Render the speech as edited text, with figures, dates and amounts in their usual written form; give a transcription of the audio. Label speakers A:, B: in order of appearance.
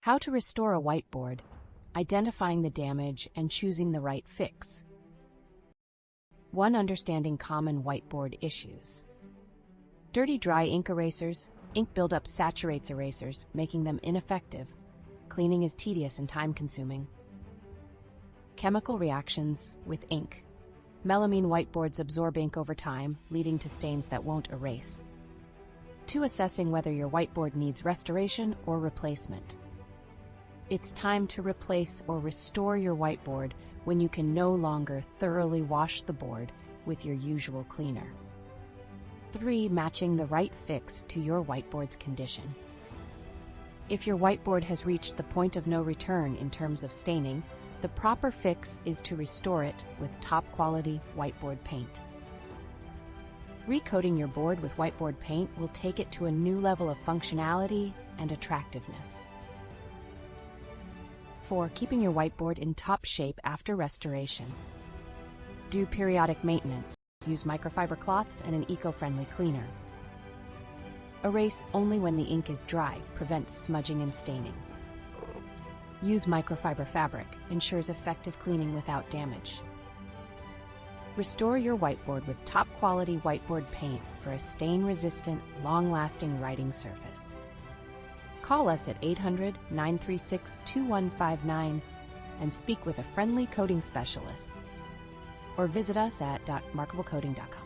A: How to restore a whiteboard, identifying the damage and choosing the right fix. 1. Understanding common whiteboard issues. Dirty dry ink erasers. Ink buildup saturates erasers, making them ineffective. Cleaning is tedious and time-consuming. Chemical reactions with ink. Melamine whiteboards absorb ink over time, leading to stains that won't erase. 2. Assessing whether your whiteboard needs restoration or replacement. It's time to replace or restore your whiteboard when you can no longer thoroughly wash the board with your usual cleaner. 3. Matching the right fix to your whiteboard's condition. If your whiteboard has reached the point of no return in terms of staining, the proper fix is to restore it with top-quality whiteboard paint. Recoating your board with whiteboard paint will take it to a new level of functionality and attractiveness. 4. Keeping your whiteboard in top shape after restoration. Do periodic maintenance. Use microfiber cloths and an eco-friendly cleaner. Erase only when the ink is dry, prevents smudging and staining. Use microfiber fabric, ensures effective cleaning without damage. Restore your whiteboard with top-quality whiteboard paint for a stain-resistant, long-lasting writing surface. Call us at 800-936-2159 and speak with a friendly coating specialist, or visit us at remarkablecoating.com.